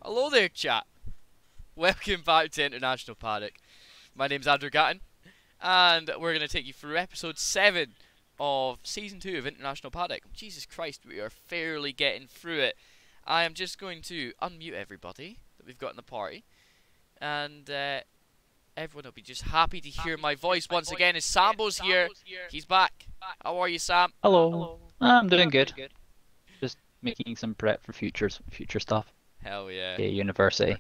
Hello there, chat. Welcome back to International Paddock. My name's Andrew Gatton, and we're going to take you through episode 7 of season 2 of International Paddock. Jesus Christ, we are fairly getting through it. I am just going to unmute everybody that we've got in the party, and everyone will be just happy to hear my voice once again. As Sambo's here, he's back. How are you, Sam? Hello. I'm doing good. Just making some prep for future stuff. Hell yeah. Yeah, university.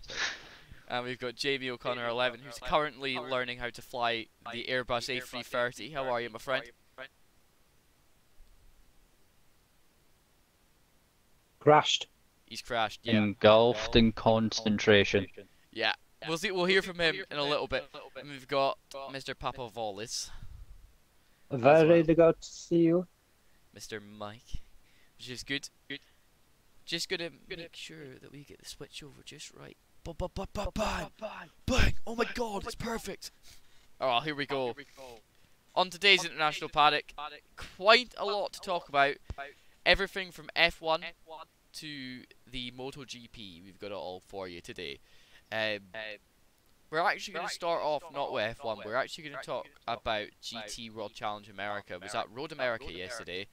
And we've got Jamie O'Connor 11, who's currently learning how to fly the Airbus A330. How are you, my friend? Crashed. He's crashed, yeah. Engulfed in concentration. Yeah. We'll hear from him in a little bit. And we've got Mr. Papavolis. Very good to see you. Mr. Mike. Which is good. Just gonna make sure that we get the switch over just right. Bang! Bang! Oh my god, it's perfect! Alright, here we go. On today's International Paddock, quite a lot to talk about. Everything from F1 to the MotoGP, we've got it all for you today. We're actually going to start off not with F1, we're actually going to talk about GT World Challenge America. We was at Road America yesterday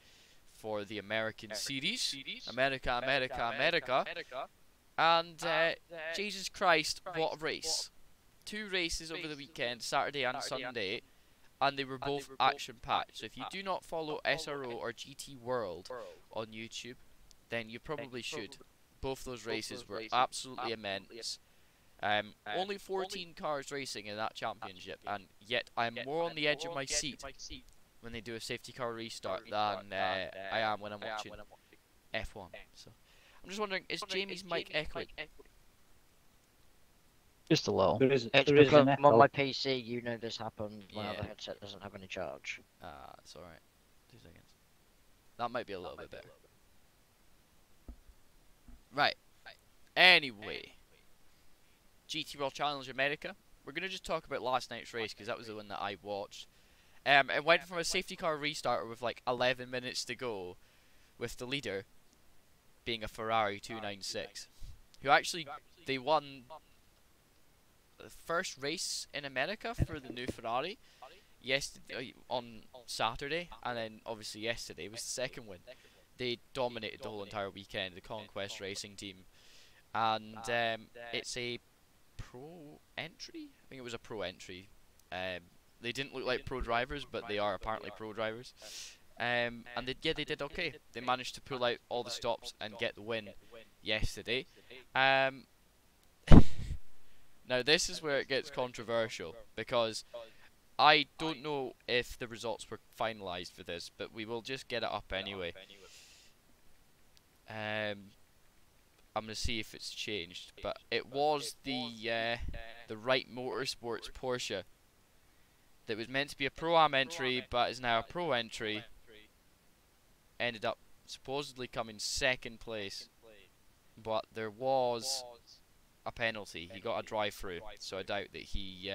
for the American Series. America. And Jesus Christ, what a race. 2 races over the weekend, Saturday and Sunday, and they were both action-packed. So if you do not follow SRO or GT World on YouTube, then you probably should. Both those races were absolutely immense. Only 14 cars racing in that championship, and yet I'm more on the edge of my seat when they do a safety car restart than I am when I'm watching F1. So I'm just wondering, is Jamie's mic echoing? Just a little. There is Because an on echo. my PC, you know this happened when the headset doesn't have any charge. Ah, it's alright. 2 seconds. That might be a little bit better. Right. Anyway. GT World Challenge America. We're going to just talk about last night's race, because that was the one that I watched. It went from a safety car restarter with like 11 minutes to go, with the leader being a Ferrari 296, who actually, they won the first race in America for the new Ferrari yesterday, on Saturday, and then obviously yesterday was the second win. They dominated the whole entire weekend, the Conquest Racing team, and it's a pro entry? I think it was a pro entry. They didn't look like pro drivers, but they are apparently pro drivers. And they did okay. They managed to pull out all the stops and get the win yesterday. Now this is where it gets controversial, because I don't know if the results were finalised for this, but we will just get it up anyway. I'm gonna see if it's changed, but it was the Wright Motorsports Porsche that was meant to be a Pro-Am entry, but is now a Pro entry. Ended up supposedly coming 2nd place, but there was a penalty. He got a drive-through, so I doubt that he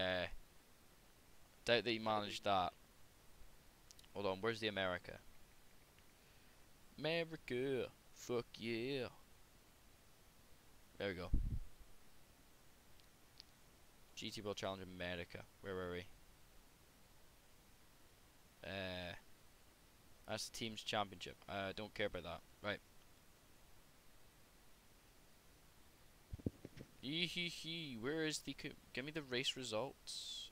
managed that. Hold on, where's the America? America, fuck yeah. There we go. GT World Challenge America. Where were we? That's the team's championship. Don't care about that. Right. Where is the... Give me the race results.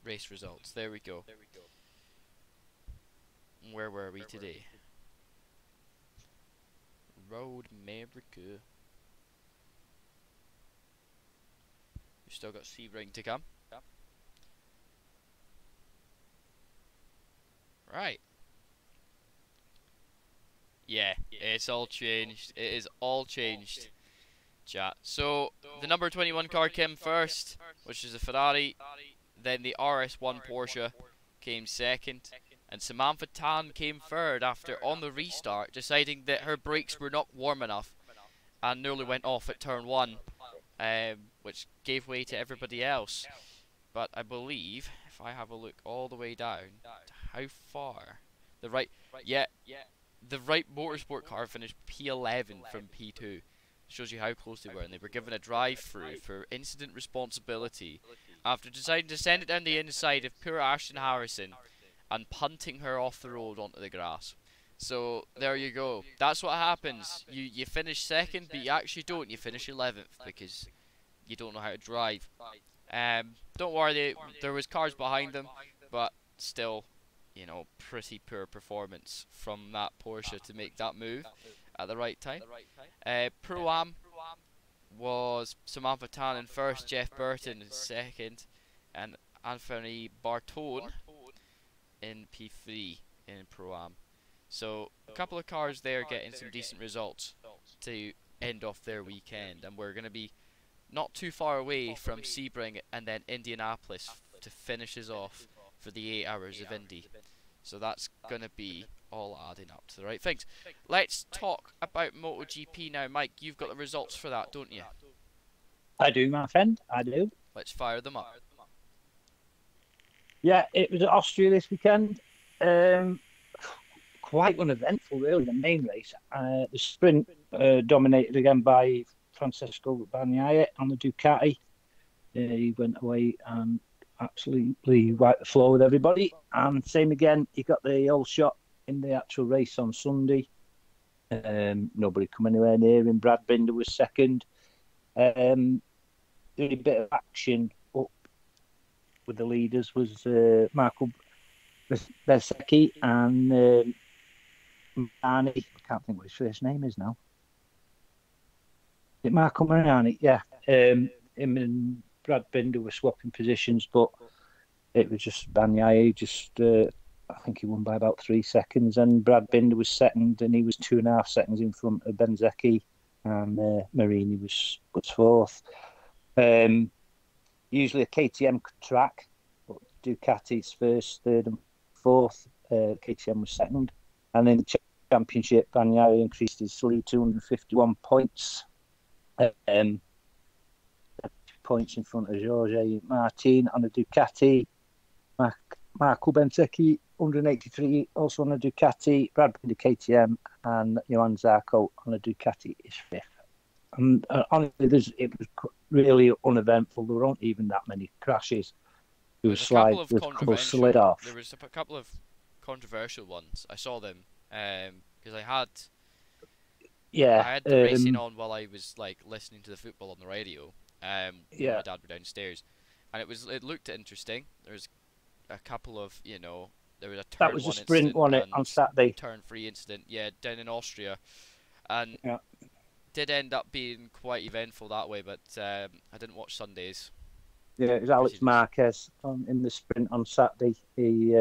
Race results. There we go. Where were we today? Road America. We've still got Sebring to come. Right. Yeah, it's all changed. It is all changed, chat. So, the number 21 car came first, which is a Ferrari. Then the RS1 Porsche came second. And Samantha Tan came third after, on the restart, deciding that her brakes were not warm enough and nearly went off at turn 1, which gave way to everybody else. But I believe, if I have a look all the way down, to how far the right, yeah, the right motorsport car finished P11 from P2. Shows you how close they were, and they were given a drive-through for incident responsibility after deciding to send it down the inside of poor Ashton Harrison and punting her off the road onto the grass. So there you go. That's what happens. You finish second, but you actually don't. You finish 11th because you don't know how to drive. Don't worry, there was cars behind them, but still, you know, pretty poor performance from that Porsche to make that move at the right time. Pro-Am was Samantha Tan in first, Jeff Burton in second, and Anthony Bartone in P3 in Pro-Am. So a couple of cars there getting some decent results to end off their weekend, and we're going to be not too far away from Sebring and then Indianapolis to finish us off for the 8 hours of Indy. So that's going to be all adding up to the right things. Let's talk about MotoGP now. Mike, you've got the results for that, don't you? I do, my friend. I do. Let's fire them up. Yeah, it was at Austria this weekend. Quite uneventful, really, the main race. The sprint dominated again by Francesco Bagnaia on the Ducati. He went away and absolutely wiped the floor with everybody. And same again, he got the whole shot in the actual race on Sunday. Nobody come anywhere near him. Brad Binder was second. The only bit of action up with the leaders was Marco Bezzecchi and Mariani. I can't think what his first name is now. Is it Marco Mariani? Yeah. Him and Brad Binder were swapping positions, but it was just Bagnaia. I think he won by about 3 seconds, and Brad Binder was second, and he was 2.5 seconds in front of Bezzecchi, and Marini was fourth. Usually a KTM track, but Ducati's first, third, and fourth. KTM was second, and in the championship, Bagnaia increased his lead 251 points. Points in front of Jorge Martin on a Ducati. Marco Bezzecchi 183 also on a Ducati. Brad Binder KTM and Johan Zarco on a Ducati is fifth. And honestly, it was really uneventful. There weren't even that many crashes. There was a couple slid off. There was a couple of controversial ones. I saw them because I had the racing on while I was like listening to the football on the radio. My dad were downstairs, and it looked interesting. There was a couple of there was a turn that was a sprint one on Saturday. Turn 3 incident, down in Austria, and did end up being quite eventful that way. But I didn't watch Sundays. Yeah, it was Alex Marquez in the sprint on Saturday. He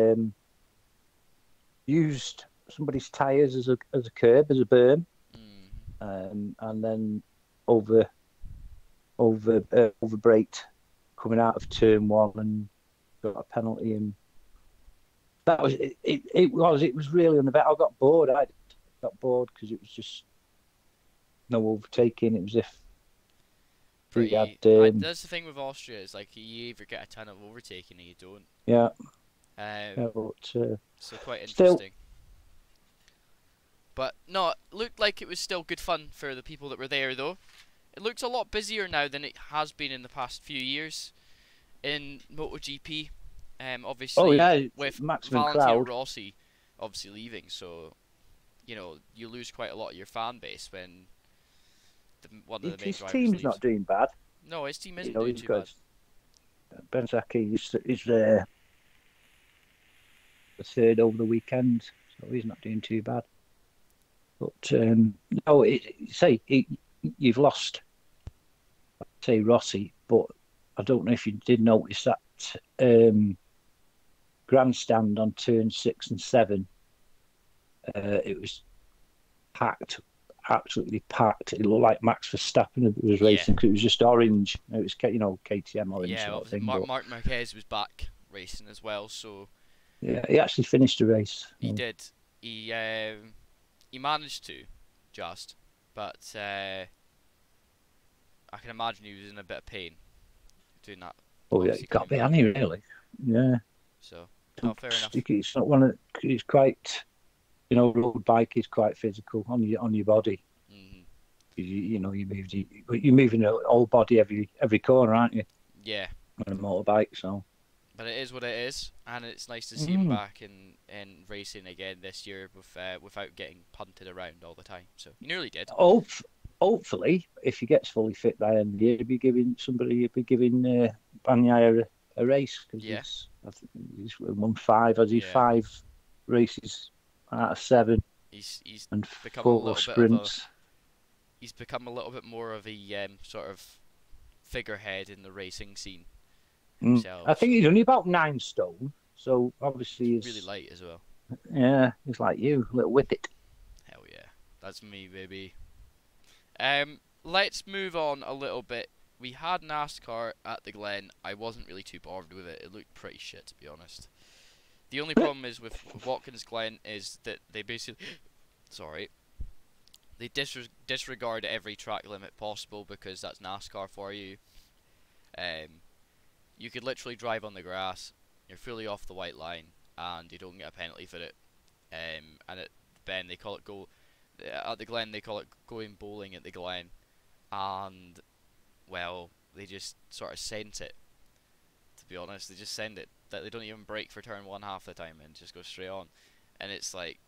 used somebody's tyres as a curb, as a berm, and then overbraked coming out of turn 1 and got a penalty. And that was it. It was really uneventful. I got bored. I got bored because it was just no overtaking. It was if that's the thing with Austria. Is like you either get a ton of overtaking or you don't. Yeah. So quite interesting. But no, it looked like it was still good fun for the people that were there, though. It looks a lot busier now than it has been in the past few years in MotoGP. Obviously, with Valentino Rossi obviously leaving, so you lose quite a lot of your fan base when one of the main drivers leaves. His team's not doing bad. No, his team isn't doing too bad. Bezzecchi is the third over the weekend, so he's not doing too bad. But you've lost, say, Rossi, but I don't know if you did notice that grandstand on turn 6 and 7. It was packed, absolutely packed. It looked like Max Verstappen was Yeah. racing because it was just orange. It was, KTM orange Yeah, sort of obviously thing. Mark Marquez was back racing as well, so Yeah, he actually finished the race. he did. He managed to, just, but I can imagine he was in a bit of pain doing that. Oh yeah, obviously he got coming behind back. me really. Yeah. So, no, fair enough. It's not one of. It's quite. Road bike is quite physical on your body. Mhm. You're moving your whole body every corner, aren't you? Yeah, On a motorbike, so. but it is what it is, and it's nice to see him back in racing again this year without getting punted around all the time. So he nearly did. Hopefully, if he gets fully fit by the end of the year, he'll be giving Bagnaia a race because Yeah. he's won 5. Has he Yeah. 5 races out of 7 He's and become a 4 little sprints? he's become a little bit more of a sort of figurehead in the racing scene himself. I think he's only about 9 stone, so obviously he's really light as well. Yeah, he's like you, little whippet. Hell yeah, that's me, baby. Let's move on a little bit. We had NASCAR at the Glen. I wasn't really too bothered with it. It looked pretty shit, to be honest. The only problem is with Watkins Glen is that they basically, they disregard every track limit possible because that's NASCAR for you. You could literally drive on the grass. You're fully off the white line, and you don't get a penalty for it. And at Ben, they call it at the Glen, they call it going bowling at the Glen, and well, they just sort of sent it. To be honest, they just send it that they don't even brake for turn 1 half the time and just go straight on, and it's like,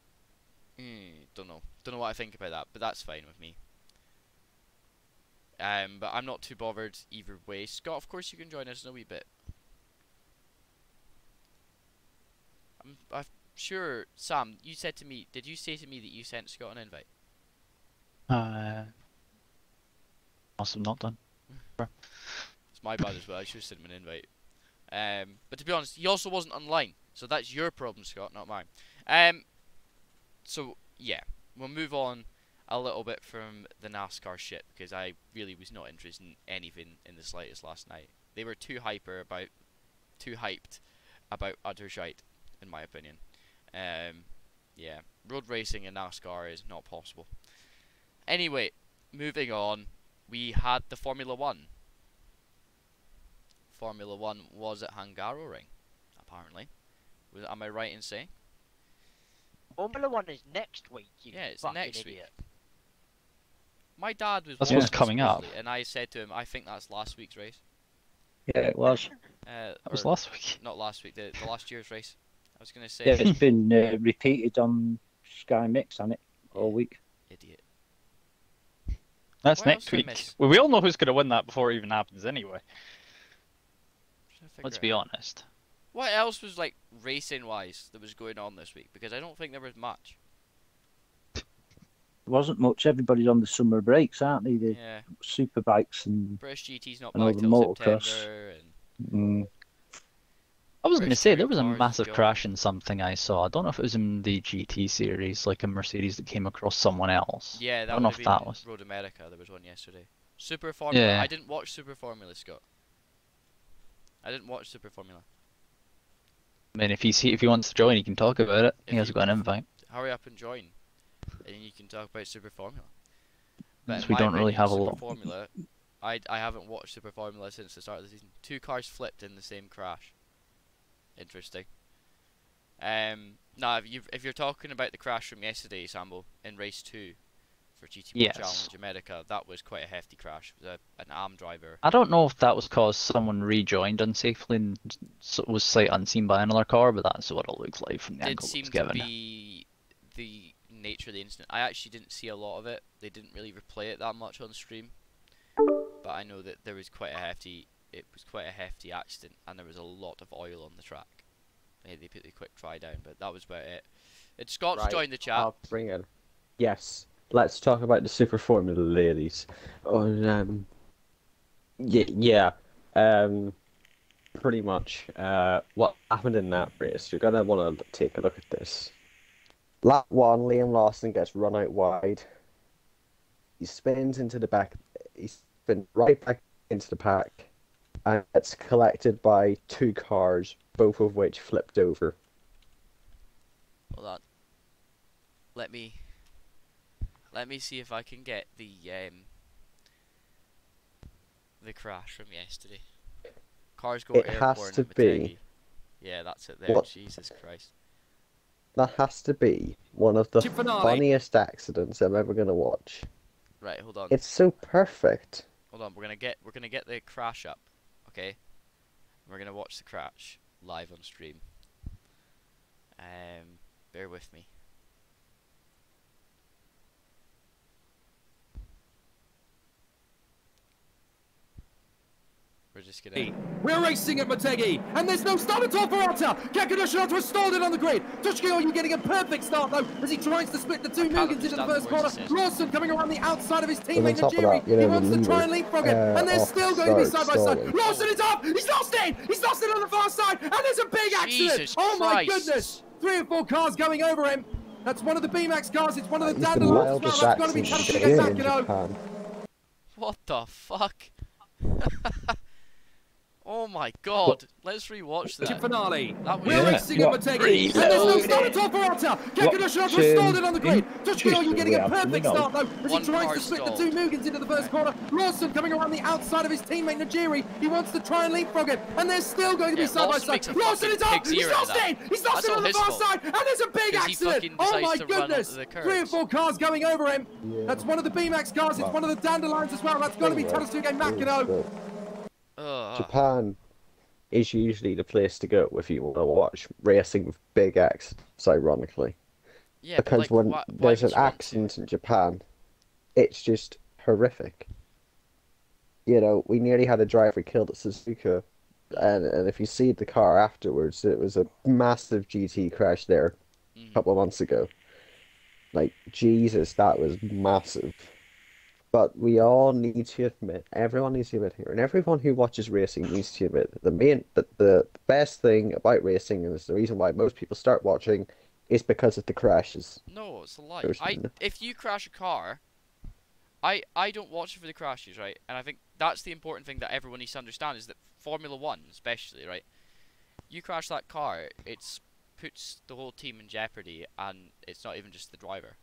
don't know what I think about that, but that's fine with me. But I'm not too bothered either way. Scott, of course you can join us in a wee bit. I'm sure, Sam, you said to me, did you say to me that you sent Scott an invite? Must have not done. It's my bad as well, I should have sent him an invite. But to be honest, he also wasn't online, so that's your problem, Scott, not mine. So, yeah, we'll move on a little bit from the NASCAR shit, because I really was not interested in anything in the slightest last night. They were too hyped about utter shite, in my opinion. Yeah, road racing in NASCAR is not possible. Anyway, moving on, we had the Formula 1. Formula 1 was at Hungaroring, apparently. Am I right in saying? Formula 1 is next week, you Yeah, it's fucking next idiot. week. My dad was That's watching what's coming up. supposedly, and I said to him, I think that's last week's race. Yeah, it was. That was last week. Not last week, the last year's race. I was going to say. Yeah, it's been repeated on Sky Mix, hasn't it, all week? Idiot. That's What next else did I week. miss? Well, we all know who's going to win that before it even happens anyway. Trying to figure Let's it be out. honest. What else was like racing wise that was going on this week? Because I don't think there was much. There wasn't much. Everybody's on the summer breaks, aren't they? The Yeah. super bikes and British GT's not And all back the till motocross. September, and I was going to British say, touring there was a cars is massive gone. crash in something I saw. I don't know if it was in the GT series, like a Mercedes that came across someone else. yeah, I that don't would know have if been that was. Road America. There was one yesterday. Super Formula. Yeah. I didn't watch Super Formula, Scott. I didn't watch Super Formula. I mean, if he wants to join, he can talk about it. If He has you- got an invite. Hurry up and join, and then you can talk about Super Formula. But Since in we my don't really opinion, have a Super lot. Formula, I haven't watched Super Formula since the start of the season. 2 cars flipped in the same crash. Interesting. Now, if you're talking about the crash from yesterday, Sambo, in race 2 for GT World Yes. Challenge America, that was quite a hefty crash. It was an AM driver. I don't know if that was because someone rejoined unsafely and was sight unseen by another car, but that's what it looked like from the Did angle it seem was to given. be the nature of the incident. I actually didn't see a lot of it. They didn't really replay it that much on stream, but I know that there was quite a hefty. It was quite a hefty accident, and there was a lot of oil on the track. They put the quick dry down, but that was about it. And Scott's Right, joined the chat. I'll bring it. Yes, let's talk about the Super Formula ladies. Yeah. pretty much what happened in that race. You're gonna want to take a look at this. Lap one, Liam Lawson gets run out wide. He spins into the back. He spins right back into the pack, and it's collected by two cars, both of which flipped over. Hold on. Let me see if I can get the crash from yesterday. Cars go It to has airport to in be. Motegi. Yeah, that's it there. What? Jesus Christ. That has to be one of the Finale. funniest accidents I'm ever gonna watch. Right, hold on. It's so perfect. Hold on. We're gonna get the crash up, okay? We're gonna watch the crash live on stream. Bear with me. We're just gonna. We're racing at Motegi, and there's no start at all for Otter. Kekunushinato has stalled it on the grid. Toshiko, you're getting a perfect start though, as he tries to split the two Mugans into the first corner. Lawson coming around the outside of his teammate Najiri. He wants to try and leapfrog it, and they're still going to be side by side. Lawson is up. He's lost it. He's lost it on the far side, and there's a big accident. Jesus oh my Christ. goodness! 3 or 4 cars going over him. That's one of the BMAX cars. It's one of the It's the Dandelions as well. wildest That's got to be accident Tatsuya in Makino. Japan. What the fuck? Oh my god, let's rewatch that. Finale. That was We're racing at Motegi, and there's no start at all for Otter. Kekunushinato has stalled it on the grid. Toshiko, you're getting a perfect start though, as he One tries car to split stalled. the two Mugans into the first corner. Lawson coming around the outside of his teammate Najiri. He wants to try and leapfrog it, and they're still going to be Yeah, side by Lawson side. makes a Lawson is fucking up. pig's He's ear out of lost that. it. He's lost That's it all on the his far fault. side, and there's a big 'Cause he accident. fucking Oh decides my to run goodness. onto the 3 or curves. 4 cars going over him. Yeah. That's one of the BMAX cars. It's one of the Dandelions as well. That's got to be Tatsuya Makino. Ugh. Japan is usually the place to go if you want to watch racing with big accidents, ironically. Yeah, but Because like, when why there's would an you want to? accident in Japan, it's just horrific. You know, we nearly had a driver killed at Suzuka, and if you see the car afterwards, it was a massive GT crash there a couple of months ago. Like, Jesus, that was massive. But we all need to admit, everyone needs to admit here, and everyone who watches racing needs to admit that the best thing about racing, and it's the reason why most people start watching, is because of the crashes. No, it's a lie. There's no- If you crash a car, I don't watch it for the crashes, right? And I think that's the important thing that everyone needs to understand is that Formula One, especially, right? You crash that car, it puts the whole team in jeopardy, and it's not even just the driver.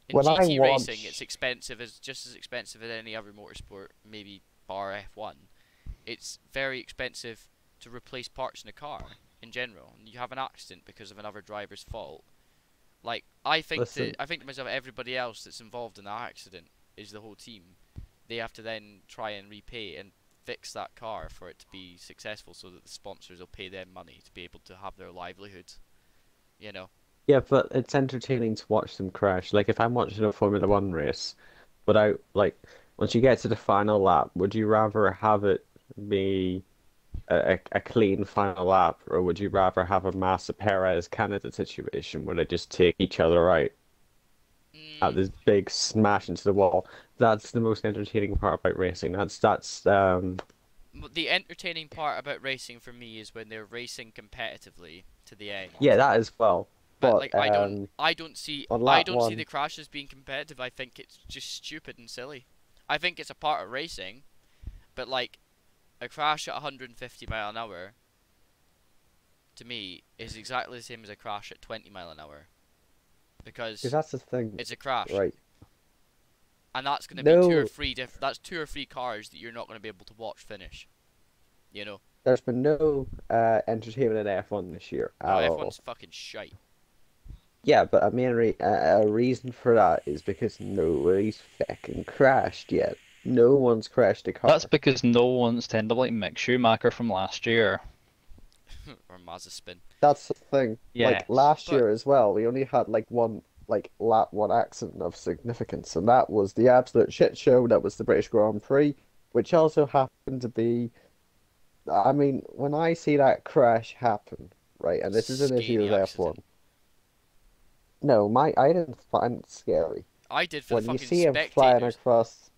In When I GT racing, watch- it's expensive, as just as expensive as any other motorsport, maybe bar F1. It's very expensive to replace parts in a car in general. And you have an accident because of another driver's fault. Like, I think Listen. I think to myself, everybody else that's involved in that accident is the whole team. They have to then try and repay and fix that car for it to be successful, so that the sponsors will pay them money to be able to have their livelihood. You know. Yeah, but it's entertaining to watch them crash. Like, if I'm watching a Formula One race, without, like, once you get to the final lap, would you rather have it be a clean final lap, or would you rather have a Massa Perez Canada situation where they just take each other out at this big smash into the wall? That's the most entertaining part about racing. That's The entertaining part about racing for me is when they're racing competitively to the end. yeah, that as well. But But like I don't see on I lap don't see one- the crashes being competitive. I think it's just stupid and silly. I think it's a part of racing, but like a crash at 150 mile an hour to me is exactly the same as a crash at 20 mile an hour, because that's the thing, it's a crash, right? and that's going to be two or No. three that's 2 or 3 cars that you're not going to be able to watch finish. You know, There's been no entertainment in F1 this year no, at all. F1's fucking shite. Yeah, but I mean, a reason for that is because nobody's fucking crashed yet. No one's crashed a car. That's because no one's tend to like Mick Schumacher from last year. Or Mazepin. That's the thing. Yes, Like last but- year as well, we only had like one lap one accident of significance, and that was the absolute shit show. That was the British Grand Prix, which also happened to be. I mean, when I see that crash happen, right, and this is an issue Scary with accident. F1. No, I didn't find it scary. I did for When the you fucking see him flying spectators. across,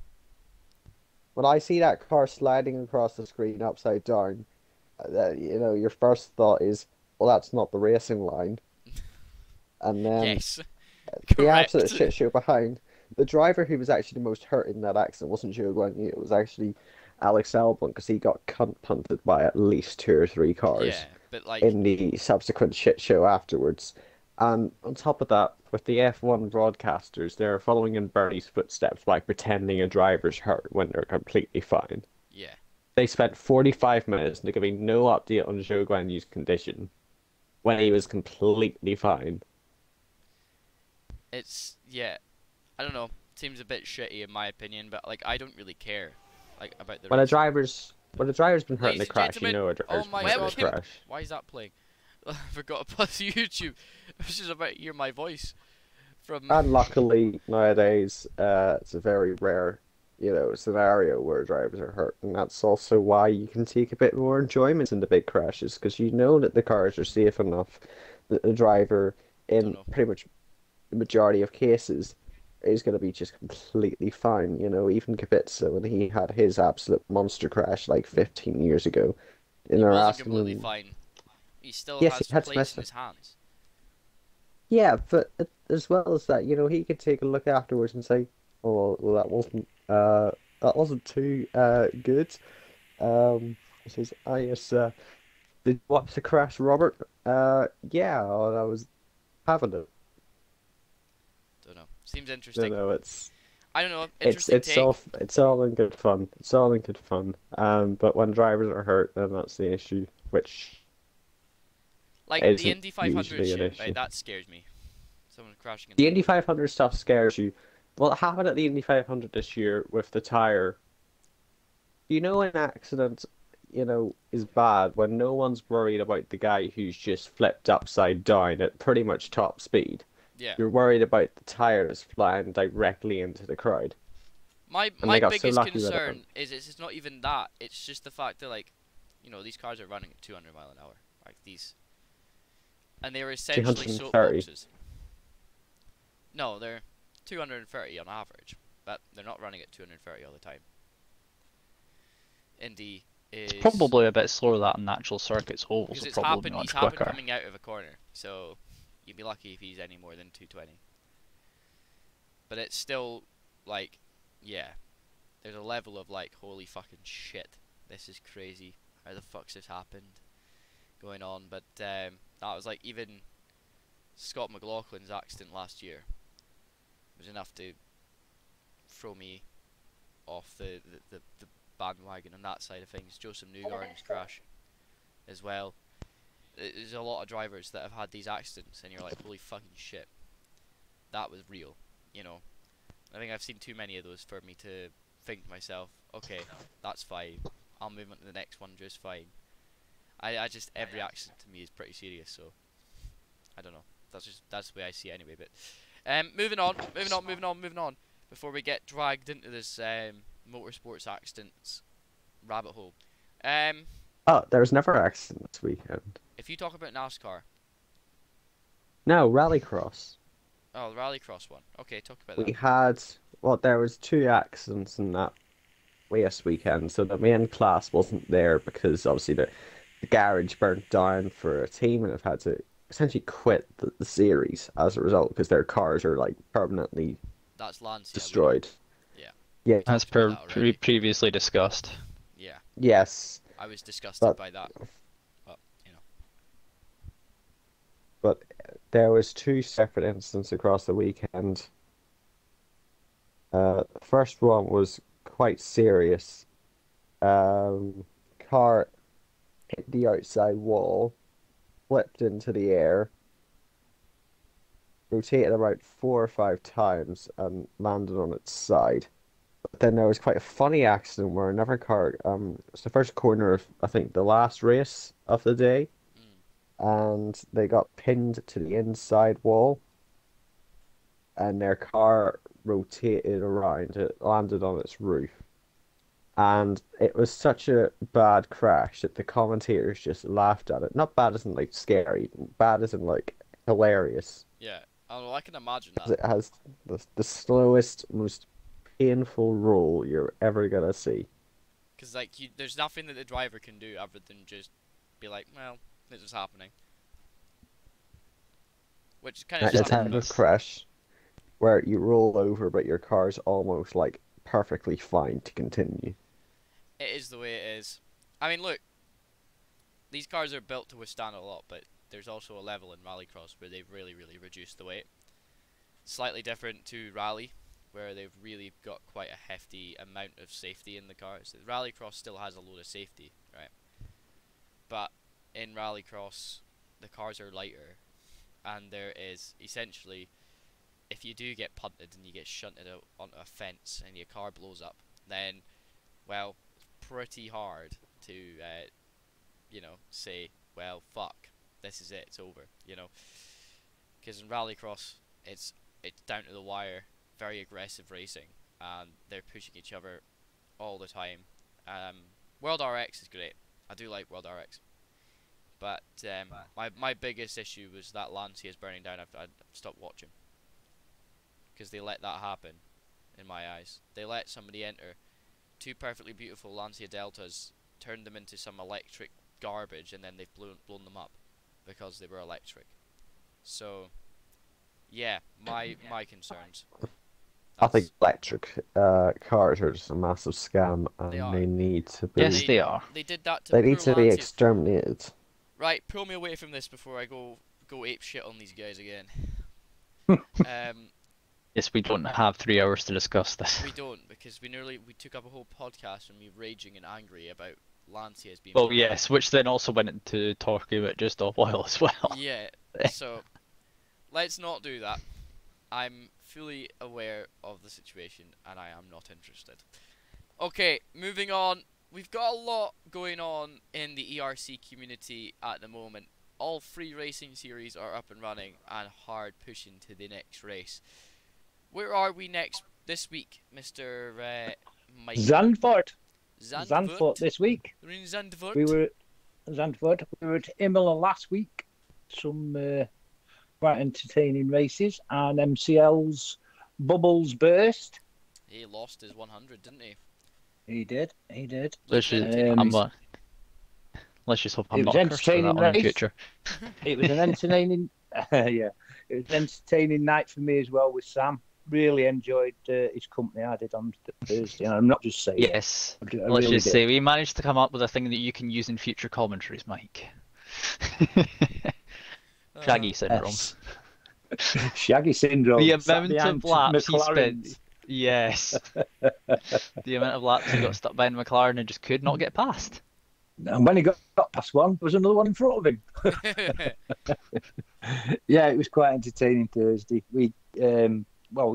when I see that car sliding across the screen upside down, your first thought is, well, that's not the racing line. And then Yes, the absolute correct. shit show behind. The driver who was actually the most hurt in that accident wasn't Zhou Guanyu, it was actually Alex Albon because he got cunt punted by at least two or three Yeah, cars but like, in the subsequent shit show afterwards. And on top of that, with the F1 broadcasters, they're following in Bernie's footsteps by pretending a driver's hurt when they're completely fine. yeah, They spent 45 minutes giving no update on Zhou Guanyu's condition when he was completely fine. it's yeah. I don't know. Seems a bit shitty in my opinion, but like I don't really care, like about the When a racing. driver's been hurt in Ladies a and crash, you gentlemen, know a driver's oh my been hurt in a God. crash. Why is that playing? I forgot to pause YouTube. I was just about to hear my voice from. And luckily nowadays, it's a very rare, scenario where drivers are hurt, and that's also why you can take a bit more enjoyment in the big crashes because you know that the cars are safe enough that the driver, Don't in know. pretty much the majority of cases, is going to be just completely fine. Even Kubica, when he had his absolute monster crash like 15 years ago, He they're wasn't asking completely him, fine. He still yes, has he had plates some in his hands. yeah, but as well as that, he could take a look afterwards and say, "Oh, well, that wasn't too good." He says, "Ah, yes, did you watch the crash, Robert?" Yeah, I was having it. Don't know. Seems No, interesting. no, it's I don't know. it's Interesting it's take. all it's all in good fun. It's all in good fun. But when drivers are hurt, then that's the issue, which Like the isn't Indy 500 usually an shit, issue. right? That scares me. Someone crashing The into Indy another. 500 stuff scares you. What happened at the Indy 500 this year with the tire? An accident, is bad when no one's worried about the guy who's just flipped upside down at pretty much top speed. Yeah. You're worried about the tires flying directly into the crowd. My And they got so biggest lucky with it. concern is it's not even that. It's just the fact that like, these cars are running at 200 mile an hour. Like these, and they were essentially 230. soapboxes. No, they're 230 on average, but they're not running at 230 all the time. Indy is Probably a bit slower that in natural circuits. Ovals because are it's probably happened. much He's happened quicker. coming out of a corner, so you'd be lucky if he's any more than 220. But it's still like, yeah, there's a level of like, holy fucking shit, this is crazy. How the fuck's this happened? Going on, but that was like even Scott McLaughlin's accident last year was enough to throw me off the bandwagon on that side of things. Joseph Newgarden's crash as well. There's a lot of drivers that have had these accidents, and you're like, holy fucking shit, that was real. I think I've seen too many of those for me to think to myself, okay, that's fine. I'll move on to the next one just fine. I just every accident to me is pretty serious, so I don't know. That's the way I see it anyway. But moving on. Before we get dragged into this motorsports accidents rabbit hole. Oh, there was never an accident this weekend. If you talk about NASCAR, No, Rallycross. oh, the Rallycross one. Okay, talk about We that. had, there was two accidents in that race weekend. So the main class wasn't there because obviously the garage burnt down for a team and have had to essentially quit the series as a result because their cars are like permanently That's Lancia. destroyed. Yeah. Yeah. We As talked per about that already. previously discussed. Yeah, Yes, I was disgusted but by that. But but there was two separate incidents across the weekend. The first one was quite serious. Car hit the outside wall, flipped into the air, rotated about 4 or 5 times, and landed on its side. But then there was quite a funny accident where another car, it was the first corner of, I think, the last race of the day, and they got pinned to the inside wall, and their car rotated around. It landed on its roof. And it was such a bad crash that the commentators just laughed at it. Not bad as in like scary, bad as in like hilarious. yeah, I can imagine 'Cause that. it has the slowest, most painful roll you're ever gonna see. Because like there's nothing that the driver can do other than just be like, well, this is happening. Which kind of That It's sucks. type of tennis. crash where you roll over, but your car's almost like perfectly fine to continue. It is the way it is. I mean, look, these cars are built to withstand a lot, but there's also a level in Rallycross where they've really, really reduced the weight. Slightly different to Rally, where they've really got quite a hefty amount of safety in the cars. Rallycross still has a load of safety, right? But in Rallycross, the cars are lighter, and there is essentially, if you do get punted and you get shunted out onto a fence and your car blows up, then, well, it's pretty hard to, say, well, fuck, this is it, it's over, because in Rallycross, it's down to the wire, very aggressive racing, and they're pushing each other all the time. World RX is great. I do like World RX, but my biggest issue was that Lancia is burning down. I've stopped watching because they let that happen. In my eyes, they let somebody enter two perfectly beautiful Lancia Deltas, turned them into some electric garbage, and then they've blown them up because they were electric. So, yeah, my concerns. I think electric cars are just a massive scam, They and are. they need to be. Yes, they are. They did that to They poor need to be Lancia. exterminated. Right, pull me away from this before I go ape shit on these guys again. Yes, we don't have 3 hours to discuss this. We don't, because we took up a whole podcast and me raging and angry about Lancias being. Well, blown yes, which then also went into talking about just stop oil as well. up. Yeah. So, let's not do that. I'm fully aware of the situation and I am not interested. Okay, moving on. We've got a lot going on in the ERC community at the moment. All 3 racing series are up and running and hard pushing to the next race. Where are we next this week, Mr. Mike? Zandvoort. Zandvoort. Zandvoort this week. We're in Zandvoort. We were at Imola last week. Some quite entertaining races, and MCL's Bubbles burst. He lost his 100, didn't he? He did. Let's just, let's just hope I'm It was not cursed for that entertaining one in race. future. It was an entertaining, yeah, it was an entertaining night for me as well with Sam. Really enjoyed his company I did on Thursday, and I'm not just saying. Yes. I Let's really just did. say we managed to come up with a thing that you can use in future commentaries, Mike. Shaggy syndrome. Yes. Shaggy syndrome. The sat amount behind of laps he McLaren. spent. Yes. The amount of laps he got stuck behind McLaren and just could not get past. And when he got past one, there was another one in front of him. Yeah, it was quite entertaining Thursday. We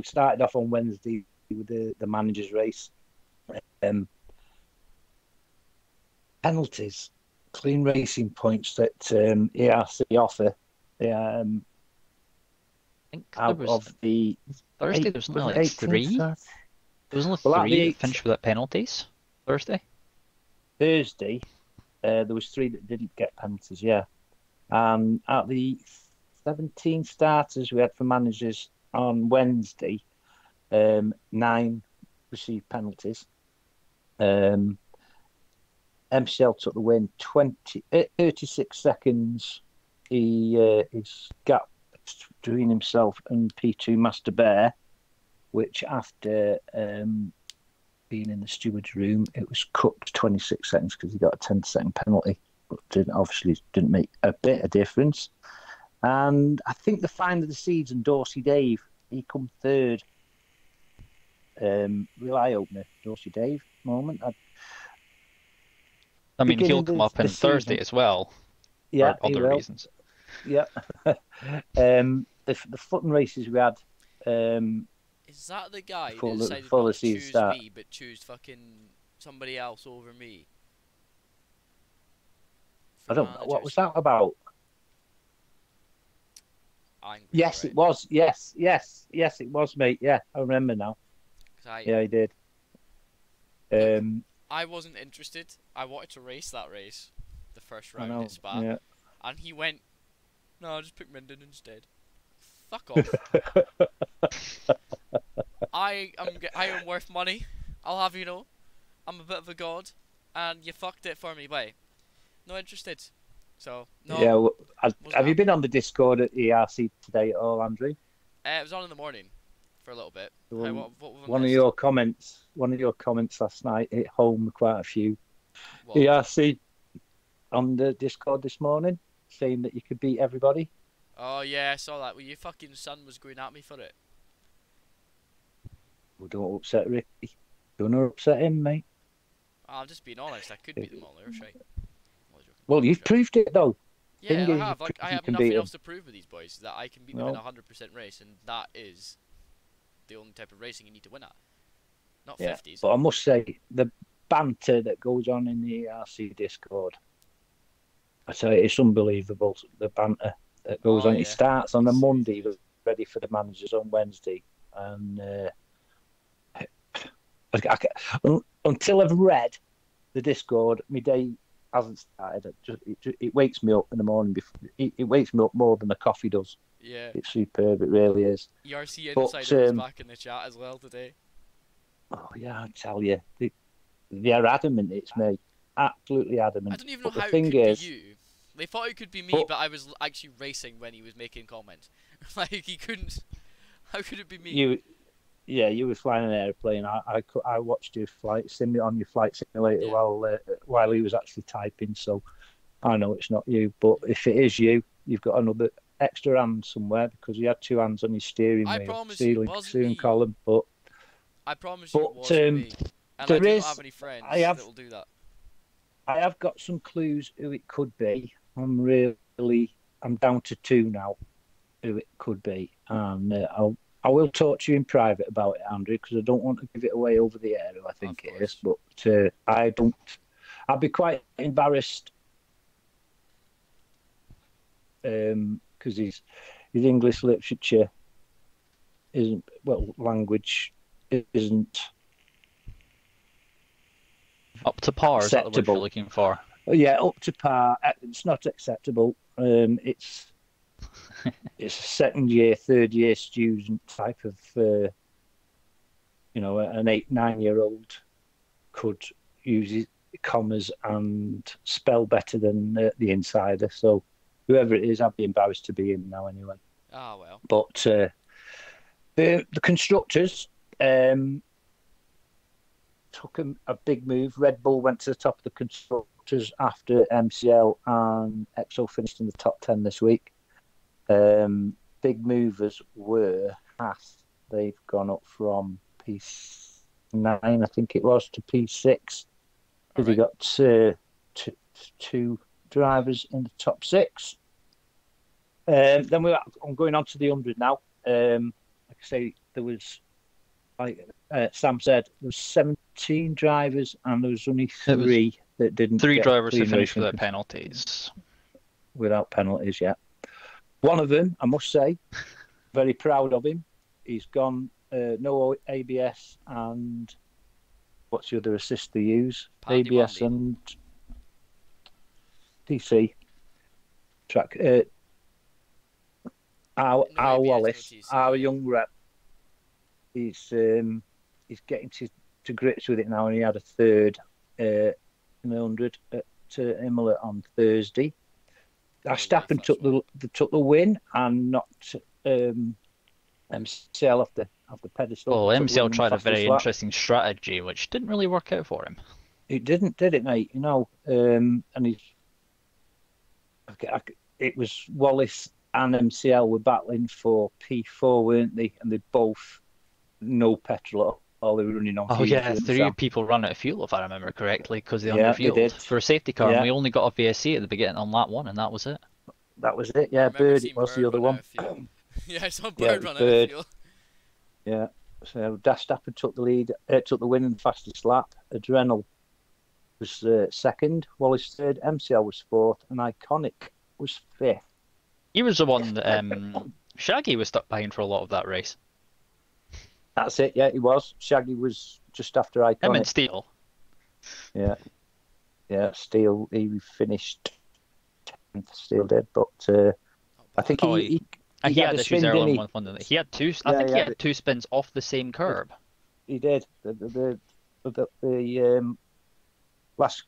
started off on Wednesday with the managers' race. Penalties, clean racing points that ERC offer. I think there Out was of the Thursday. There was only like 18 three. starts? There was only Well, at three the that finished without penalties. Thursday. Thursday, there was 3 that didn't get penalties. Yeah, out the 17 starters we had for managers on Wednesday, 9 received penalties. MCL took the win 36 seconds. His gap between himself and P2 Master Bear, which after being in the steward's room, it was cut to 26 seconds because he got a 10-second penalty, but obviously didn't make a bit of difference. And I think the find of the seeds and Dorsey Dave, he come third. Real eye opener, Dorsey Dave moment. I mean, he'll Beginning come the- up in the Thursday season. as well. Yeah, For he other will. reasons. Yeah. The footing races we had. Is that the guy Before that the- decided before not the to season choose start. me, but choose fucking somebody else over me? I don't know. What Managers. was that about? Angry, Yes, right? it was. Yes, it was, mate. Yeah, I remember now. 'Cause Yeah, he did. I wasn't interested. I wanted to race that race, the first I round know. at Spa, Yeah. and he went, "No, I'll just pick Minden instead." Fuck off. I am worth money. I'll have you know. I'm a bit of a god, and you fucked it for me, bye. Not interested. So no. Yeah. Well, wasn't have you been happening. on the Discord at ERC today at all, Andrew? It was on in the morning for a little bit. Hey, what have I One of missed? your comments last night hit home with quite a few. What? ERC on the Discord this morning saying that you could beat everybody. Oh yeah, I saw that. Well, your fucking son was going at me for it. Well, don't upset Ricky. Don't upset him, mate. I'm just being honest. I could beat them all. They're right. Well, you've proved it though. Yeah, Thing I is, have. Like, you I have can nothing beat else to prove with these boys. That I can beat them in No. a 100% race, and that is the only type of racing you need to win at. Not Yeah, 50s. but I must say the banter that goes on in the ERC Discord, I tell you, it's unbelievable. The banter that goes Oh, on. yeah. It starts on a It's Monday, serious. ready for the managers on Wednesday, and until I've read the Discord, my day hasn't started. It wakes me up in the morning. It wakes me up more than a coffee does. Yeah. It's superb. It really is. ERC But, Insider was back in the chat as well today. Oh yeah, I tell you, they're adamant it's me. Absolutely adamant. I don't even know But how the thing it could is, be you. They thought it could be me, But- but I was actually racing when he was making comments. Like, he couldn't... How could it be me? you were flying an airplane. I watched your flight on your flight simulator Yeah. while he was actually typing. So I know it's not you. But if it is you, you've got another extra hand somewhere because he had two hands on his steering I wheel, promise you it steering, wasn't steering me. column. But I promise you it But, wasn't me. And there I do is- not have any friends I have- that will do that. I have got some clues who it could be. I'm down to two now who it could be, and I will talk to you in private about it, Andrew, because I don't want to give it away over the air. Who I think Of it is, course. but I don't. I'd be quite embarrassed because his English literature language isn't. Up to par, is that the word Acceptable. you're looking for? Yeah, up to par. It's not acceptable. It's a second year, third year student type of, an 8, 9-year-old could use his commas and spell better than the insider. So whoever it is, I'd be embarrassed to be him now anyway. Ah, well. But the constructors took a big move. Red Bull went to the top of the constructors after MCL, and Ep7 finished in the top 10 this week. Big movers were Haas. They've gone up from P9, I think it was, to P6. Because you got two drivers in the top 6. Then I'm going on to the 100 now. Like I say, there was, like Sam said, there was 17 drivers, and there was only 3 that didn't. 3 get drivers who clean finished racing without penalties. without penalties, yeah. One of them, I must say, very proud of him. He's gone no ABS and what's the other assist they use? Pandy ABS Bundy. and DC track. Our ABS, no Wallace, TC, our yeah. young rep, he's getting to grips with it now, and he had a third in the 100 at Imola on Thursday. Verstappen took the win and knocked MCL off the pedestal. Well, Took the MCL win tried a fastest very lap. interesting strategy, which didn't really work out for him. It didn't, did it, mate? And it was Wallace and MCL were battling for P4, weren't they? And they both no petrol. All they were running on. Oh fumes, yeah, weren't 3 Sam? people ran out of fuel, if I remember correctly, because they Yeah, they underfueled did. for a safety car, and Yeah. we only got a VSC at the beginning on lap 1, and that was it. That was it. Yeah, remember Bird seeing was the Bird other run one. out of fuel. Yeah, I saw Yeah, Bird it was run out Bird. of fuel. Yeah. So Verstappen took the lead, took the win in the fastest lap. Adrenal was second, Wallace third, MCL was fourth, and Iconic was fifth. He was the one that Shaggy was stuck behind for a lot of that race. That's it. Yeah, he was. Shaggy was just after Him and Iconic. Steele. Yeah. Steele, he finished 10th. Steele did, but I think Oh, he And he had had a issues spin, early didn't he? on with one of the. He had two. I Yeah, think he he had had two spins off the same curb. He did. The last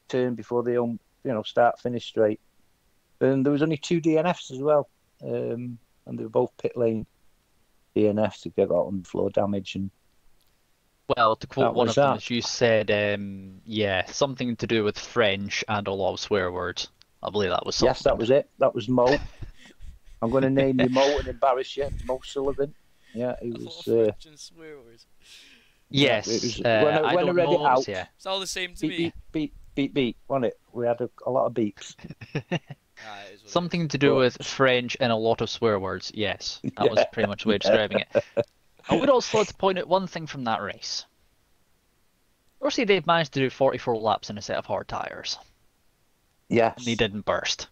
turn before the start finish straight. And there was only 2 DNFs as well. And they were both pit lane DNFs to get on floor damage, and Well, to quote that one was of them, that. as you said, yeah, something to do with French and a lot of swear words. I believe that was something. Yes, that was it. That was Mo. I'm going to name you Mo and embarrass you, Mo Sullivan. Yeah, he A lot was. of French and swear words. Yes, it was, I when I don't read know it what was, out, yeah. It's all the same to beep, me. beep, beep, beep, beep, wasn't it? We had a lot of beeps. Ah, it is what it Something is. to do But- with French and a lot of swear words. Yes, that was Yeah, pretty much the way of describing it. I would also like to point out one thing from that race. Firstly, they've managed to do 44 laps in a set of hard tyres, Yes. and they didn't burst.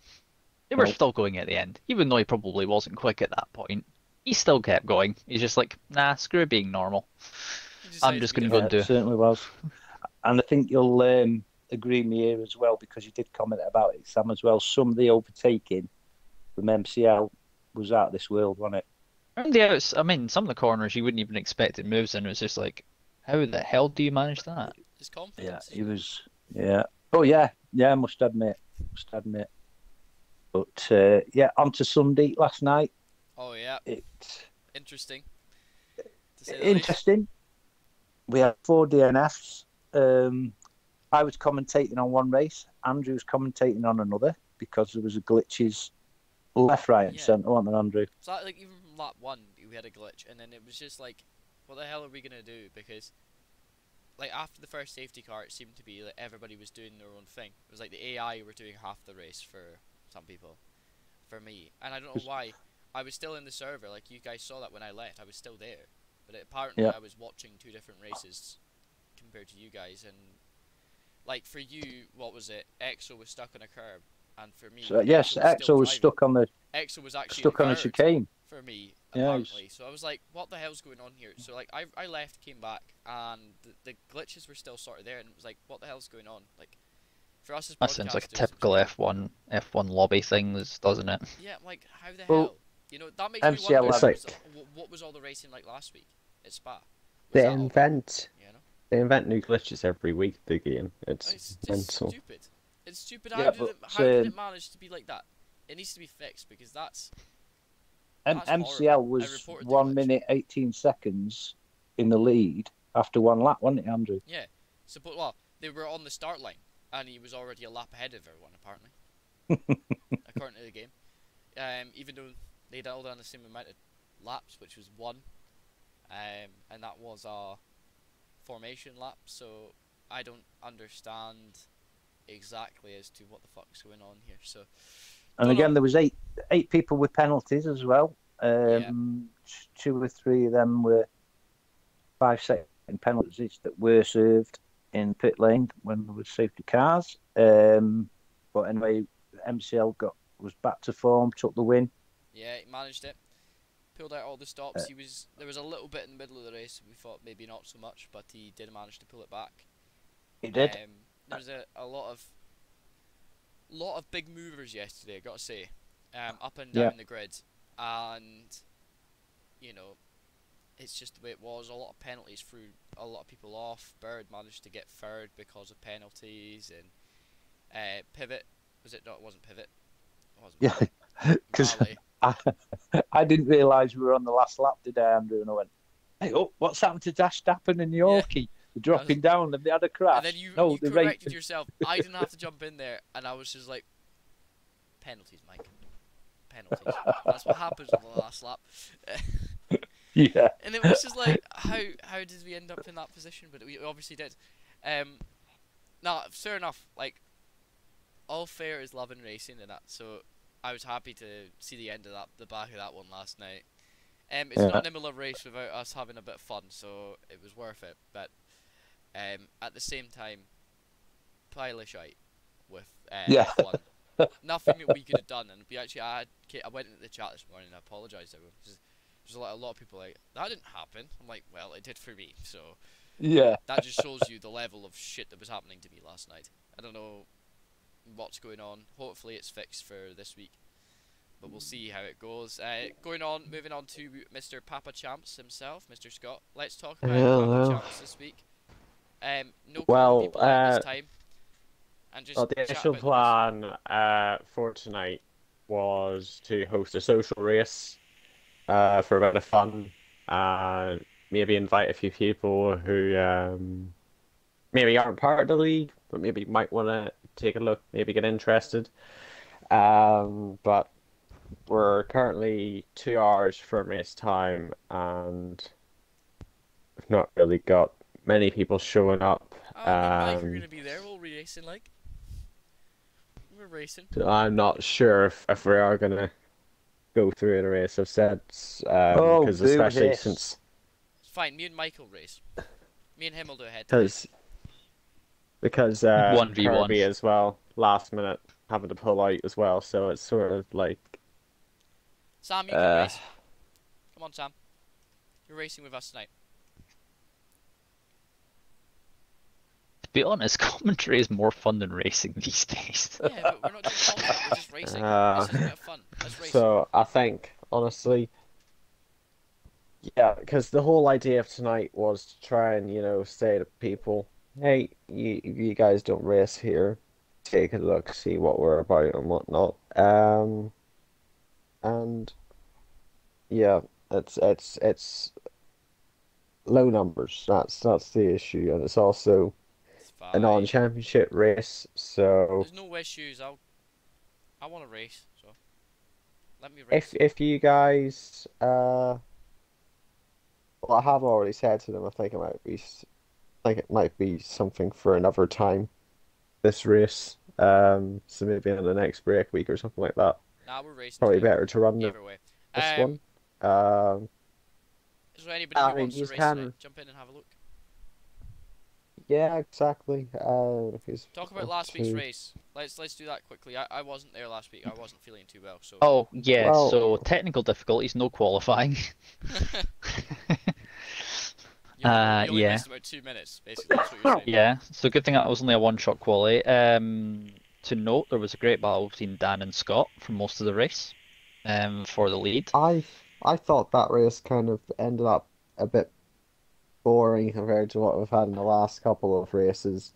They were Nope. still going at the end, even though he probably wasn't quick at that point. He still kept going. He's just like, nah, screw being normal. You I'm decided just to be going to go Yeah, and it do. certainly was. And I think you'll agree with me here as well, because you did comment about it, Sam, as well. Some of the overtaking from MCL was out of this world, wasn't it? And the outs, I mean, some of the corners you wouldn't even expect it moves in. It was just like, how the hell do you manage that? His Yeah, confidence. he was. Yeah. Oh, yeah. Yeah, I must admit. But yeah, on to Sunday last night. Oh yeah, It interesting. To say the least. interesting. We had 4 DNFs. I was commentating on one race. Andrew was commentating on another because there was a glitches left, right, and Yeah. centre, wasn't there, Andrew? So like even from lap 1, we had a glitch, and then it was just like, what the hell are we gonna do? Because like after the first safety car, it seemed to be that everybody was doing their own thing. It was like the AI were doing half the race for some people, for me, and I don't know why. I was still in the server, like you guys saw that when I left. I was still there, but apparently Yeah. I was watching 2 different races compared to you guys, and like for you, what was it? EXO was stuck on a curb, and for me, So, yes, EXO Axel was still driving. stuck EXO was actually on a third chicane. for me, Yeah, he's- apparently. So I was like, what the hell's going on here? So like I left, came back, and the glitches were still sort of there, and it was like, what the hell's going on? Like for us as That sounds like a broadcasters, it was typical like, F1 lobby thing, doesn't it? yeah, I'm like, how the Well, hell? You know, that makes me MCL wonder, was what was all the racing like last week at Spa? Was They that all good? invent You know? they invent new glitches every week. The game, It's it's just mental. stupid. It's stupid. Yeah, How did but, how did it manage to be like that? It needs to be fixed, because that's That's MCL horrible. I was reported the 1 glitch. minute 18 seconds in the lead after 1 lap, wasn't it, Andrew? yeah. So but well, they were on the start line, and he was already a lap ahead of everyone apparently, according to the game. Even though they'd all done the same amount of laps, which was 1, and that was a formation lap. So I don't understand exactly as to what the fuck's going on here. So And Don't again, know. there was eight people with penalties as well. 2 or 3 of them were 5-second penalties that were served in pit lane when there was safety cars. But anyway, MCL was back to form, took the win. yeah, he managed it. Pulled out all the stops. There was a little bit in the middle of the race. We thought maybe not so much, but he did manage to pull it back. He did. There was a lot of big movers yesterday, I gotta say, up and down Yeah. the grid, and you know, it's just the way it was. A lot of penalties threw a lot of people off. Bird managed to get third because of penalties, and Pivot was it? No, it wasn't Pivot. It wasn't Yeah, Pivot. because Marley. I didn't realise we were on the last lap today, Andrew, and I went, "Hey, oh, what's happened to Dash Stappen and Yorkie? They're dropping down. Have they had a crash?" And then you they corrected yourself. I didn't have to jump in there, and I was just like, penalties, Mike. Penalties. That's what happens on the last lap. Yeah. And it was just like, how did we end up in that position? But we obviously did. Now, fair enough. Like, all fair is love and racing and that. So I was happy to see the end of that, the back of that one last night. It's Yeah. not an Imola race without us having a bit of fun, so it was worth it. But at the same time, pile of shite with Yeah. F1. Nothing that we could have done, and I went into the chat this morning and I apologised to everyone, because there's a lot of people like, that didn't happen. I'm like, well, it did for me, so Yeah. that just shows you the level of shit that was happening to me last night. I don't know what's going on. Hopefully it's fixed for this week, but we'll see how it goes. Moving on to Mr. Papa Champs himself, Mr. Scott. Let's talk about Papa Champs this week. No calling Well, people out this time, and just the chat initial about the race. plan for tonight was to host a social race for a bit of fun, and maybe invite a few people who maybe aren't part of the league, but maybe might want to take a look, maybe get interested. But we're currently 2 hours from race time, and we've not really got many people showing up. Me and Mike are gonna be there. We'll be racing like. We're racing. So I'm not sure if we are gonna go through the race. I've said because do especially this. since It's fine. Me and Mike will race. Me and him will do a head. because 1v1. Kirby as well last minute having to pull out as well. So it's sort of like Sam, you can race. Come on, Sam. You're racing with us tonight. To be honest, commentary is more fun than racing these days. Yeah, but we're not doing commentary. We're just racing. This is a bit of fun. Let's race. so. I think honestly, yeah, because the whole idea of tonight was to try and say to people, hey, you guys don't race here. Take a look, see what we're about and whatnot. And yeah, it's low numbers. That's the issue, and it's also It's a fine. non-championship race. So There's no issues. I want to race, so let me race. if you guys well, I have already said to them, I think it might be something for another time. This race, so maybe in the next break week or something like that. Nah, we're racing. Probably tonight. better to run Either way. this one. Is there anybody I who mean, wants to you race can- tonight? Jump in and have a look. Yeah, exactly. Talk about last week's race. Let's do that quickly. I wasn't there last week. I wasn't feeling too well, so. Oh, yeah, Well- so technical difficulties, no qualifying. You only yeah. missed about 2 minutes, basically. That's what you're saying. Yeah, so good thing that was only a one-shot quali. To note, there was a great battle between Dan and Scott for most of the race, for the lead. I thought that race kind of ended up a bit boring compared to what we've had in the last couple of races.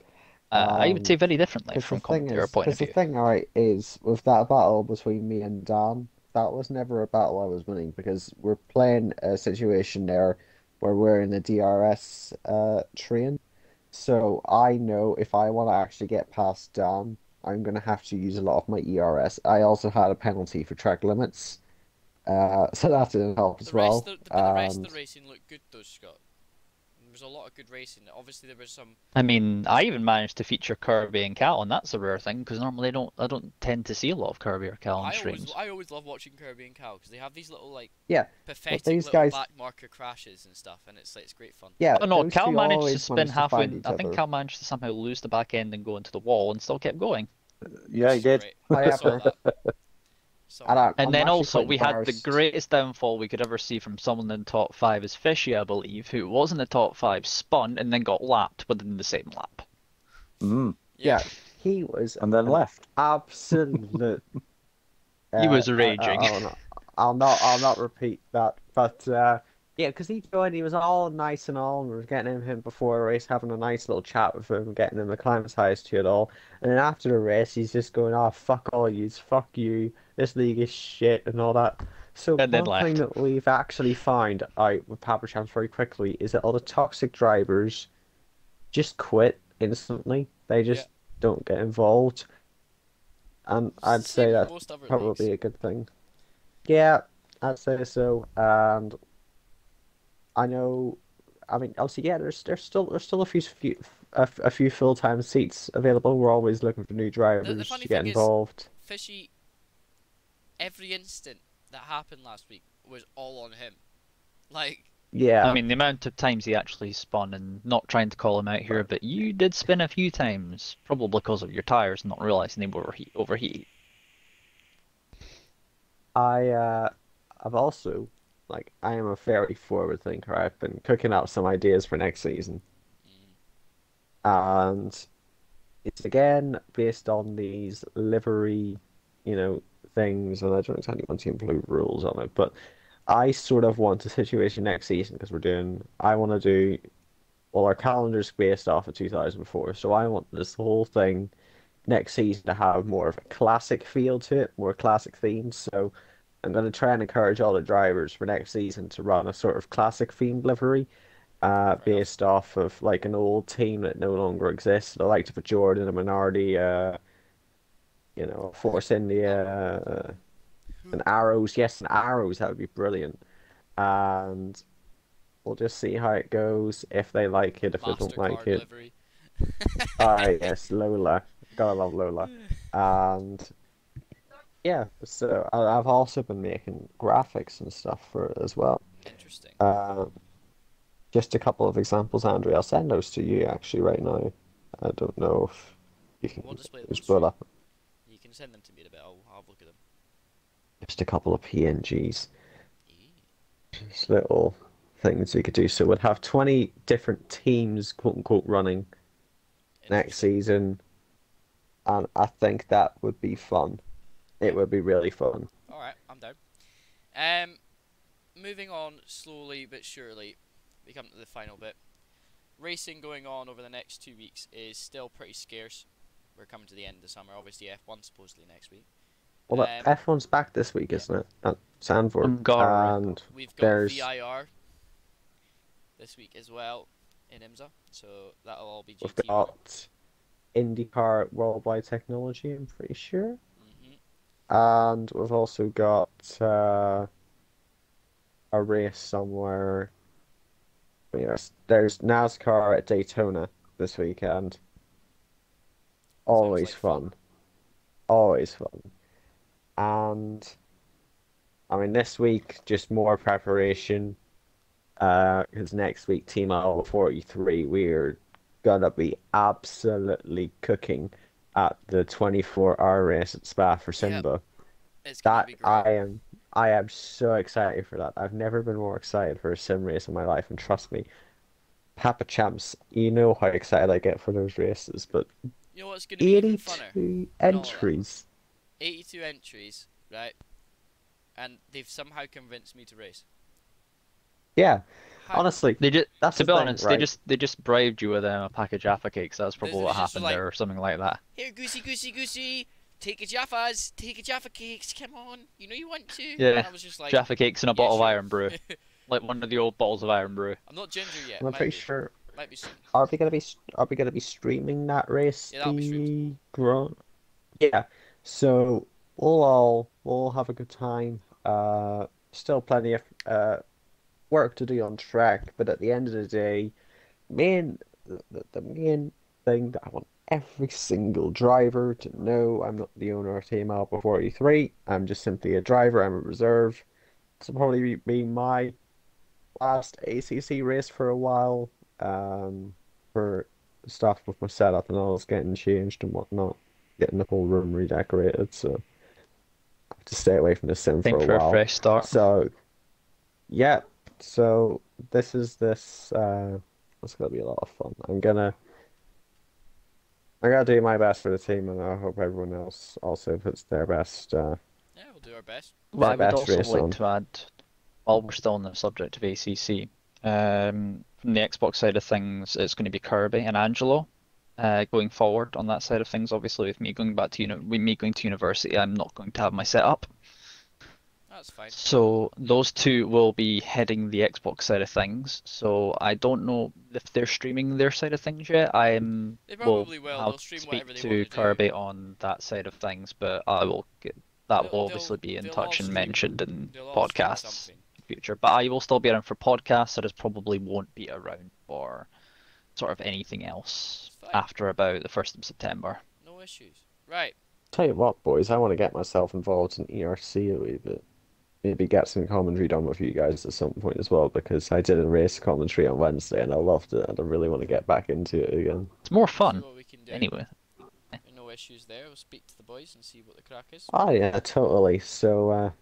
I would say very differently Because from the thing commentator is, point of because the view. thing, alright, is with that battle between me and Dan, that was never a battle I was winning because we're playing a situation there where we're in the DRS train. So I know if I want to actually get past Dan, I'm going to have to use a lot of my ERS. I also had a penalty for track limits, so that didn't help as well. The rest of the racing looked good though, Scott. There was a lot of good racing. Obviously, there was some. I mean, I even managed to feature Kirby and Cal, and that's a rare thing because normally I don't tend to see a lot of Kirby or Cal on streams. I always love watching Kirby and Cal because they have these little Yeah, pathetic these little guys- back marker crashes and stuff, and it's great fun. Yeah, Oh no, those Cal two managed to always spin manage to halfway. find each I think other. Cal managed to somehow lose the back end and go into the wall and still kept going. Yeah, he did. Great. I saw that. And I'm And then actually also quite we had the embarrassed. greatest downfall we could ever see from someone in the top 5 is Fishy, I believe, who was in the top 5, spun, and then got lapped within the same lap. Yeah, he was And then an left. absolute. He was raging. I'll not repeat that, but yeah, because he joined, he was all nice and all, and we were getting him before a race, having a nice little chat with him, getting him acclimatized to it all, and then after the race, he's just going, "Oh, fuck all yous, fuck you, this league is shit," and all that. So And then one thing left. that we've actually found out with Papa Champs very quickly is that all the toxic drivers just quit instantly. They just don't get involved, and I'd say Same with that's most other probably leagues. a good thing. Yeah, I'd say so. And I know, I mean, obviously, yeah, there's still a few full-time seats available. We're always looking for new drivers funny to get thing is- involved. Fishy. Every instant that happened last week was all on him. Like, Yeah, I mean, the amount of times he actually spun, and not trying to call him out here, but you did spin a few times, probably because of your tires, not realizing they were overheating. I've also, like, I am a very forward thinker. I've been cooking up some ideas for next season, and it's again based on these livery, things, and I don't exactly want to include rules on it, but I sort of want a situation next season because I want to do all our calendars based off of 2004, so I want this whole thing next season to have more of a classic feel to it, more classic themes. So I'm going to try and encourage all the drivers for next season to run a sort of classic themed livery, based off of like an old team that no longer exists. I like to put Jordan, a minority, Force India, and Arrows. Yes, and Arrows, that would be brilliant. And we'll just see how it goes. If they like it, if they don't like MasterCard it. livery. Yes, Lola. Gotta love Lola. And yeah, so I've also been making graphics and stuff for it as well. Interesting. Just a couple of examples, Andrew. I'll send those to you actually right now. I don't know if you can We'll display them just on pull stream. up You can send them to me in a bit. I'll have a look at them. just a couple of PNGs. Eee. Just little things we could do. So we'd have 20 different teams, quote unquote, running next Interesting. season, and I think that would be fun. It would be really fun. All right, I'm down. Moving on slowly but surely, we come to the final bit. Racing going on over the next 2 weeks is still pretty scarce. We're coming to the end of the summer. Obviously, F1 supposedly next week. Well, F1's back this week, isn't it? At Sandford. Hungary. And We've got there's VIR this week as well in IMSA, so that'll all be we've GT. got IndyCar Worldwide Technology, I'm pretty sure. Mm-hmm. And we've also got a race somewhere. Yes, there's NASCAR at Daytona this weekend. Always like fun. Always fun. And I mean, this week, just more preparation. Because next week, Team L 43, we're gonna be absolutely cooking at the 24-hour race at Spa for Simba. It's gonna be great. I am so excited for that. I've never been more excited for a sim race in my life, and trust me, Papa Champs, you know how excited I get for those races. But You know what's gonna be even funner? 82 than all that? entries. 82 entries, right? And they've somehow convinced me to race. Yeah, How? honestly, They just, that's to the be thing, honest, right? they just bribed you with a pack of Jaffa cakes. That's probably They what just happened like- there, or something like that. Here, goosey, goosey, goosey. Take your Jaffas. Take your Jaffa cakes. Come on. You know you want to. Yeah, And I was just like, Jaffa cakes in a yeah, bottle sure. of Iron Brew, like one of the old bottles of Iron Brew. I'm not ginger yet. I'm Might pretty be. sure. Might be soon. Are we gonna be streaming that race? Yeah, that'll be streamed. Yeah. So we'll have a good time. Still plenty of work to do on track, but at the end of the day, the main thing that I want every single driver to know, I'm not the owner of Team Alpha 43. I'm just simply a driver. I'm a reserve. This will probably be my last ACC race for a while. For stuff with my setup and all is getting changed and whatnot, getting the whole room redecorated. So I have to stay away from the sim Time for a for a while. fresh start. So yeah, so this. It's gonna be a lot of fun. I'm gonna do my best for the team, and I hope everyone else also puts their best. Yeah, we'll do our best. Well, I their would best also race like on. to add, while we're still on the subject of ACC, from the Xbox side of things, it's going to be Kirby and Angelo. Going forward on that side of things, obviously with me going back to university, I'm not going to have my setup. That's fine. So those two will be heading the Xbox side of things. So I don't know if they're streaming their side of things yet. They Will probably will. I'll They'll stream speak whatever they to want to do. Kirby on that side of things, but I will get that They'll- will obviously be in they'll touch all and stream- mentioned in They'll all stream podcasts something. in future. But I will still be around for podcasts. I just probably won't be around for sort of anything else It's fine. after about the 1st of September. No issues. Right. Tell you what, boys, I want to get myself involved in ERC a wee bit. Maybe get some commentary done with you guys at some point as well, because I did a race commentary on Wednesday and I loved it, and I really want to get back into it again. It's more See fun what we can do. anyway. No issues there. We'll speak to the boys and see what the crack is. Oh yeah, totally. So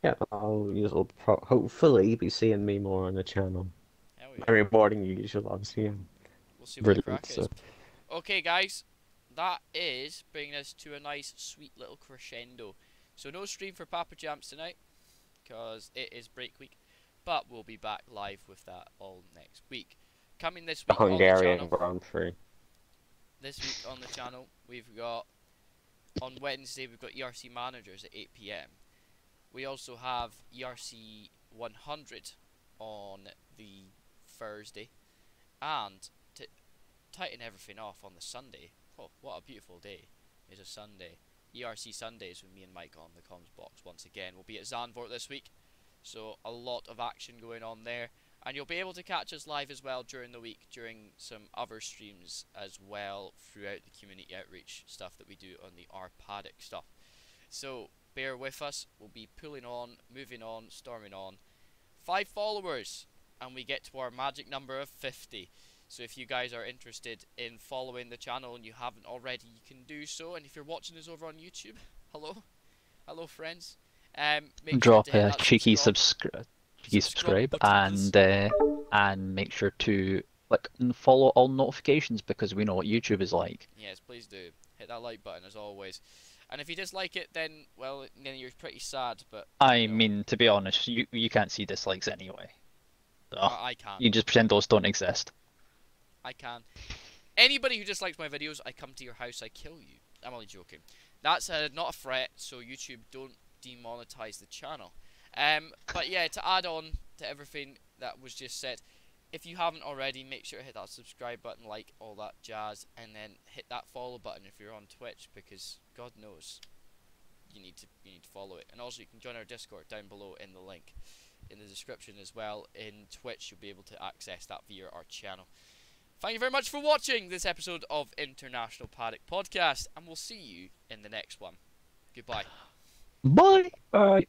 yeah, you'll hopefully be seeing me more on the channel. Hell yeah. Very boring usual, obviously. We'll see what the Brilliant. crack is. Okay, guys, that is bringing us to a nice, sweet little crescendo. So no stream for Papa Jams tonight, because it is break week. But we'll be back live with that all next week. Coming this week on the Hungarian channel. Grand Prix. This week on the channel, we've got, on Wednesday, we've got ERC Managers at 8 PM. We also have ERC 100 on the Thursday. And to tighten everything off on the Sunday, oh, what a beautiful day, is a Sunday. ERC Sundays with me and Mike on the comms box once again. We'll be at Zandvoort this week, so a lot of action going on there. And you'll be able to catch us live as well during the week, during some other streams as well throughout the community outreach stuff that we do on the Paddock stuff. So bear with us, we'll be pulling on, moving on, storming on. 5 followers, and we get to our magic number of 50. So if you guys are interested in following the channel and you haven't already, you can do so. And if you're watching us over on YouTube, hello friends. Make Drop sure to hit a that cheeky subscribe subscribe button, and make sure to click and follow all notifications, because we know what YouTube is like. Yes, please do. Hit that like button as always. And if you dislike it, then, well, then you're pretty sad, but... I mean, to be honest, you can't see dislikes anyway. So, I can't. you just pretend those don't exist. I can. Anybody who dislikes my videos, I come to your house, I kill you. I'm only joking. That's not a threat, so YouTube don't demonetize the channel. But yeah, to add on to everything that was just said, if you haven't already, make sure to hit that subscribe button, like all that jazz, and then hit that follow button if you're on Twitch, because God knows you need to follow it. And also you can join our Discord down below in the link in the description as well. In Twitch you'll be able to access that via our channel. Thank you very much for watching this episode of International Paddock Podcast, and we'll see you in the next one. Goodbye. Bye. Bye.